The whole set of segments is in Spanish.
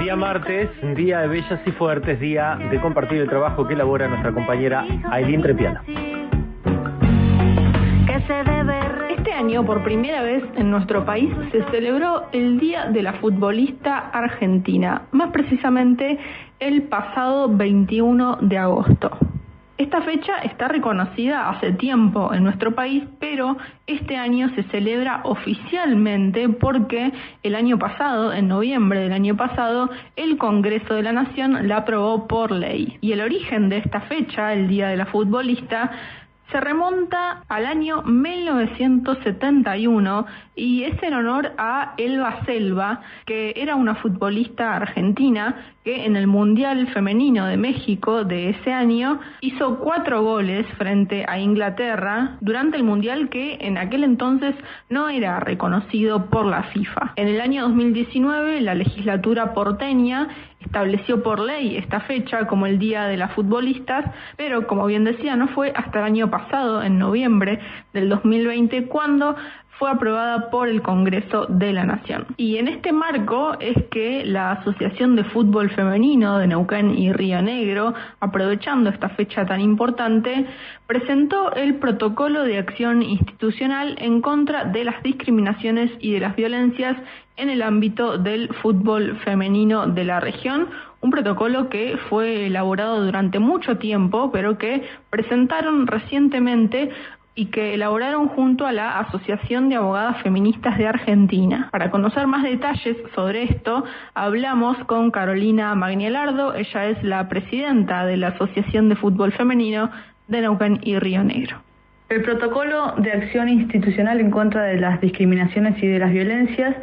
Día martes, día de bellas y fuertes, día de compartir el trabajo que elabora nuestra compañera Ailín Trepiano. Este año, por primera vez en nuestro país, se celebró el Día de la Futbolista Argentina, más precisamente el pasado 21 de agosto. Esta fecha está reconocida hace tiempo en nuestro país, pero este año se celebra oficialmente porque el año pasado, en noviembre del año pasado, el Congreso de la Nación la aprobó por ley. Y el origen de esta fecha, el Día de la Futbolista, se remonta al año 1971 y es en honor a Elba Selva, que era una futbolista argentina que en el Mundial Femenino de México de ese año hizo 4 goles frente a Inglaterra durante el Mundial que en aquel entonces no era reconocido por la FIFA. En el año 2019 la legislatura porteña estableció por ley esta fecha como el Día de las Futbolistas, pero como bien decía, no fue hasta el año pasado, en noviembre del 2020, cuando fue aprobada por el Congreso de la Nación. Y en este marco es que la Asociación de Fútbol Femenino de Neuquén y Río Negro, aprovechando esta fecha tan importante, presentó el protocolo de acción institucional en contra de las discriminaciones y de las violencias en el ámbito del fútbol femenino de la región, un protocolo que fue elaborado durante mucho tiempo, pero que presentaron recientemente y que elaboraron junto a la Asociación de Abogadas Feministas de Argentina. Para conocer más detalles sobre esto, hablamos con Carolina Magnielardo. Ella es la presidenta de la Asociación de Fútbol Femenino de Neuquén y Río Negro. El protocolo de acción institucional en contra de las discriminaciones y de las violencias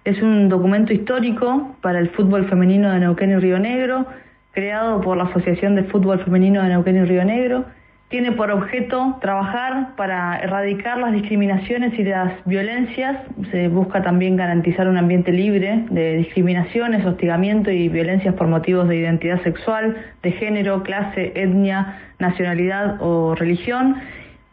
es un documento histórico para el fútbol femenino de Neuquén y Río Negro, creado por la Asociación de Fútbol Femenino de Neuquén y Río Negro. Tiene por objeto trabajar para erradicar las discriminaciones y las violencias. Se busca también garantizar un ambiente libre de discriminaciones, hostigamiento y violencias por motivos de identidad sexual, de género, clase, etnia, nacionalidad o religión.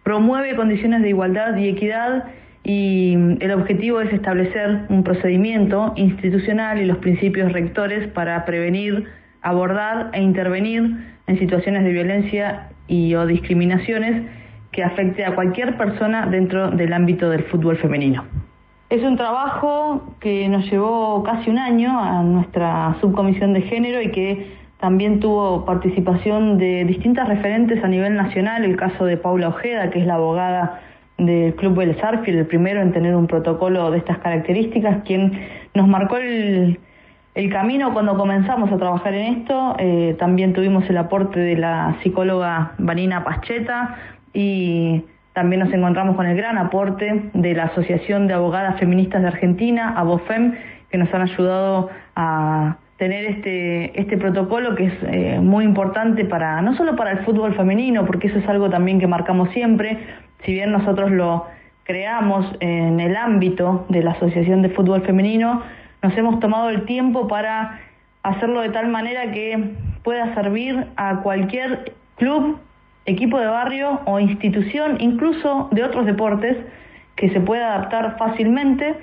Promueve condiciones de igualdad y equidad y el objetivo es establecer un procedimiento institucional y los principios rectores para prevenir, abordar e intervenir en situaciones de violencia o discriminaciones que afecte a cualquier persona dentro del ámbito del fútbol femenino. Es un trabajo que nos llevó casi un año a nuestra subcomisión de género y que también tuvo participación de distintas referentes a nivel nacional, el caso de Paula Ojeda, que es la abogada del Club Vélez Sarsfield, el primero en tener un protocolo de estas características, quien nos marcó el camino cuando comenzamos a trabajar en esto. También tuvimos el aporte de la psicóloga Vanina Pascheta y también nos encontramos con el gran aporte de la Asociación de Abogadas Feministas de Argentina, ABOFEM, que nos han ayudado a tener este protocolo que es muy importante para no solo para el fútbol femenino, porque eso es algo también que marcamos siempre. Si bien nosotros lo creamos en el ámbito de la Asociación de Fútbol Femenino, nos hemos tomado el tiempo para hacerlo de tal manera que pueda servir a cualquier club, equipo de barrio o institución, incluso de otros deportes, que se pueda adaptar fácilmente,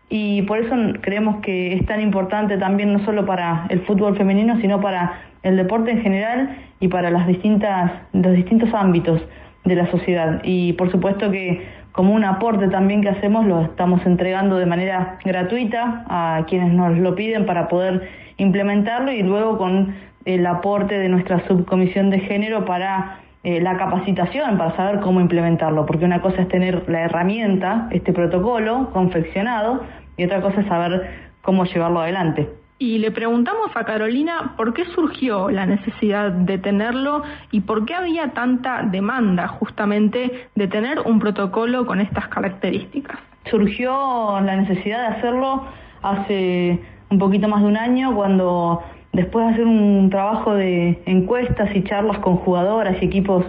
y por eso creemos que es tan importante también no solo para el fútbol femenino, sino para el deporte en general y para los distintos ámbitos de la sociedad. Y por supuesto que como un aporte también que hacemos, lo estamos entregando de manera gratuita a quienes nos lo piden para poder implementarlo, y luego con el aporte de nuestra subcomisión de género para la capacitación, para saber cómo implementarlo, porque una cosa es tener la herramienta, este protocolo confeccionado, y otra cosa es saber cómo llevarlo adelante. Y le preguntamos a Carolina por qué surgió la necesidad de tenerlo y por qué había tanta demanda justamente de tener un protocolo con estas características. Surgió la necesidad de hacerlo hace un poquito más de un año, cuando después de hacer un trabajo de encuestas y charlas con jugadoras y equipos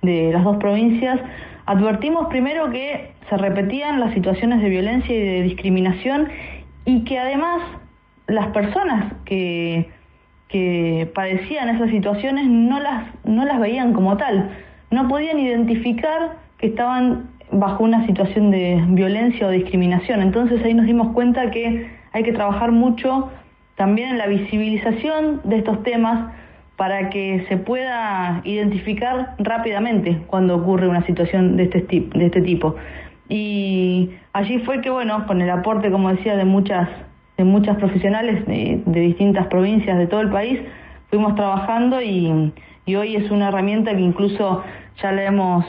de las dos provincias, advertimos primero que se repetían las situaciones de violencia y de discriminación, y que además las personas que padecían esas situaciones no las veían como tal, no podían identificar que estaban bajo una situación de violencia o discriminación. Entonces ahí nos dimos cuenta que hay que trabajar mucho también en la visibilización de estos temas para que se pueda identificar rápidamente cuando ocurre una situación de este tipo. Y allí fue que, bueno, con el aporte, como decía, de muchas profesionales de distintas provincias de todo el país, fuimos trabajando y hoy es una herramienta que incluso ya le hemos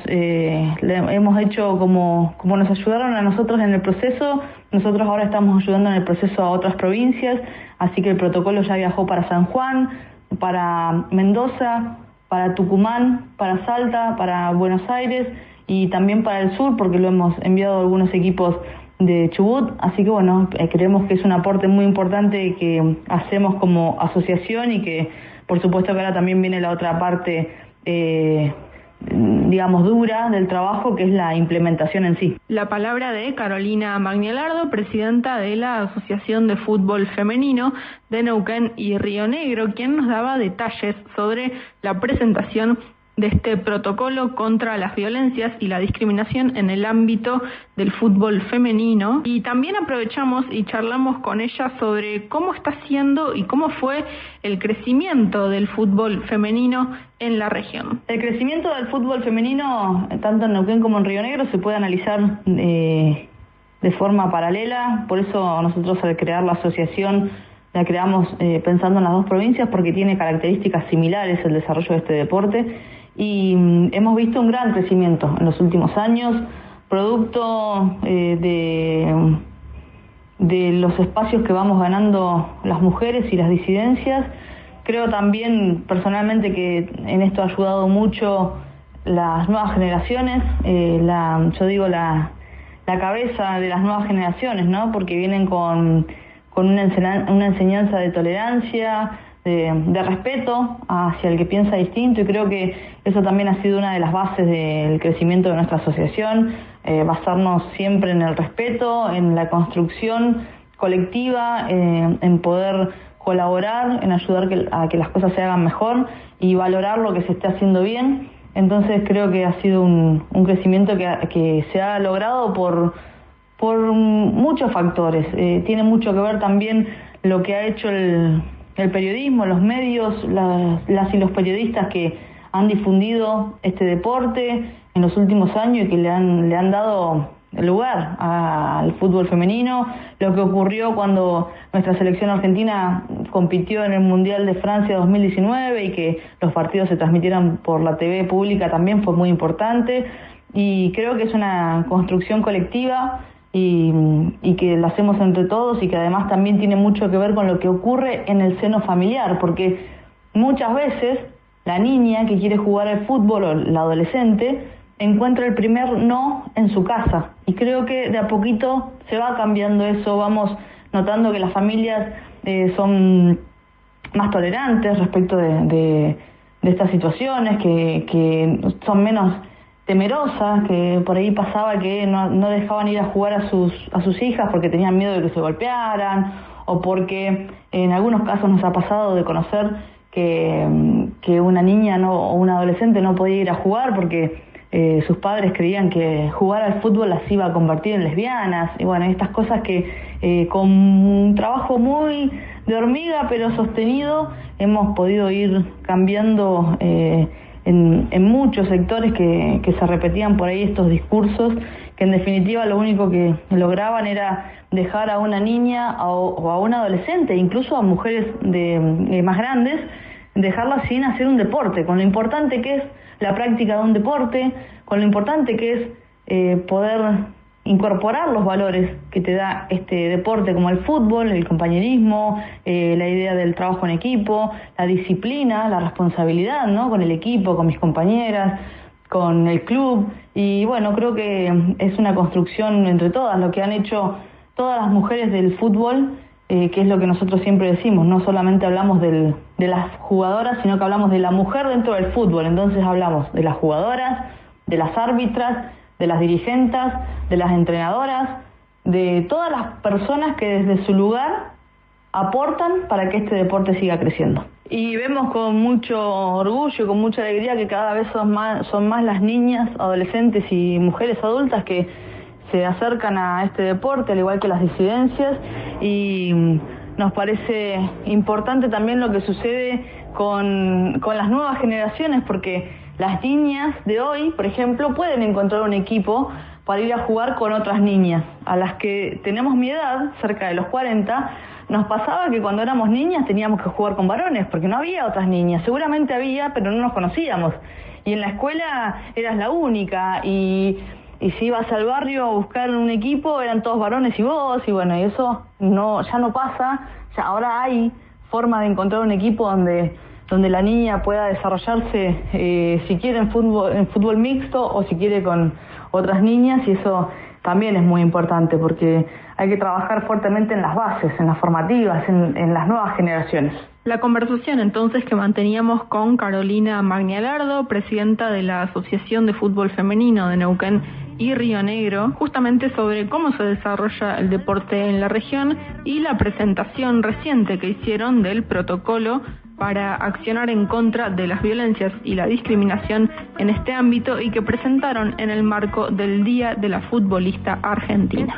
hecho como nos ayudaron a nosotros en el proceso. Nosotros ahora estamos ayudando en el proceso a otras provincias, así que el protocolo ya viajó para San Juan, para Mendoza, para Tucumán, para Salta, para Buenos Aires y también para el sur, porque lo hemos enviado a algunos equipos de Chubut, así que bueno, creemos que es un aporte muy importante que hacemos como asociación y que por supuesto que ahora también viene la otra parte digamos dura del trabajo, que es la implementación en sí. La palabra de Carolina Magnielardo, presidenta de la Asociación de Fútbol Femenino de Neuquén y Río Negro, quien nos daba detalles sobre la presentación de este protocolo contra las violencias y la discriminación en el ámbito del fútbol femenino. Y también aprovechamos y charlamos con ella sobre cómo está siendo y cómo fue el crecimiento del fútbol femenino en la región. El crecimiento del fútbol femenino, tanto en Neuquén como en Río Negro, se puede analizar de forma paralela. Por eso nosotros, al crear la asociación, la creamos pensando en las dos provincias, porque tiene características similares el desarrollo de este deporte. Y hemos visto un gran crecimiento en los últimos años, producto de los espacios que vamos ganando las mujeres y las disidencias. Creo también personalmente que en esto ha ayudado mucho las nuevas generaciones, yo digo la cabeza de las nuevas generaciones, ¿no? Porque vienen con una enseñanza de tolerancia, de respeto hacia el que piensa distinto, y creo que eso también ha sido una de las bases del crecimiento de nuestra asociación, basarnos siempre en el respeto, en la construcción colectiva, en poder colaborar, en ayudar a que las cosas se hagan mejor y valorar lo que se esté haciendo bien. Entonces creo que ha sido un crecimiento que se ha logrado por muchos factores. Tiene mucho que ver también lo que ha hecho el periodismo, los medios, las y los periodistas que han difundido este deporte en los últimos años y que le han dado lugar al fútbol femenino. Lo que ocurrió cuando nuestra selección argentina compitió en el Mundial de Francia 2019 y que los partidos se transmitieran por la TV pública también fue muy importante, y creo que es una construcción colectiva y que la hacemos entre todos, y que además también tiene mucho que ver con lo que ocurre en el seno familiar, porque muchas veces la niña que quiere jugar al fútbol o la adolescente encuentra el primer no en su casa, y creo que de a poquito se va cambiando eso. Vamos notando que las familias son más tolerantes respecto de estas situaciones, que son menos temerosas, que por ahí pasaba que no dejaban ir a jugar a sus hijas porque tenían miedo de que se golpearan, o porque en algunos casos nos ha pasado de conocer que una niña o una adolescente no podía ir a jugar porque sus padres creían que jugar al fútbol las iba a convertir en lesbianas. Y bueno, estas cosas que con un trabajo muy de hormiga pero sostenido hemos podido ir cambiando en muchos sectores que se repetían por ahí estos discursos, que en definitiva lo único que lograban era dejar a una niña o a una adolescente, incluso a mujeres más grandes, dejarlas sin hacer un deporte, con lo importante que es la práctica de un deporte, con lo importante que es poder incorporar los valores que te da este deporte, como el fútbol, el compañerismo, la idea del trabajo en equipo, la disciplina, la responsabilidad, ¿no? Con el equipo, con mis compañeras, con el club. Y bueno, creo que es una construcción entre todas, lo que han hecho todas las mujeres del fútbol, que es lo que nosotros siempre decimos. No solamente hablamos de las jugadoras, sino que hablamos de la mujer dentro del fútbol. Entonces hablamos de las jugadoras, de las árbitras, de las dirigentes, de las entrenadoras, de todas las personas que desde su lugar aportan para que este deporte siga creciendo. Y vemos con mucho orgullo, con mucha alegría, que cada vez son más las niñas, adolescentes y mujeres adultas que se acercan a este deporte, al igual que las disidencias, y Nos parece importante también lo que sucede con las nuevas generaciones, porque las niñas de hoy, por ejemplo, pueden encontrar un equipo para ir a jugar con otras niñas. A las que tenemos mi edad, cerca de los 40, nos pasaba que cuando éramos niñas teníamos que jugar con varones, porque no había otras niñas. Seguramente había, pero no nos conocíamos. Y en la escuela eras la única, y si ibas al barrio a buscar un equipo, eran todos varones y vos, y bueno, y eso ya no pasa. Ya ahora hay forma de encontrar un equipo donde la niña pueda desarrollarse, si quiere en fútbol mixto o si quiere con otras niñas, y eso también es muy importante, porque hay que trabajar fuertemente en las bases, en las formativas, en las nuevas generaciones. La conversación entonces que manteníamos con Carolina Magnalardo, presidenta de la Asociación de Fútbol Femenino de Neuquén y Río Negro, justamente sobre cómo se desarrolla el deporte en la región y la presentación reciente que hicieron del protocolo para accionar en contra de las violencias y la discriminación en este ámbito y que presentaron en el marco del Día de la Futbolista Argentina.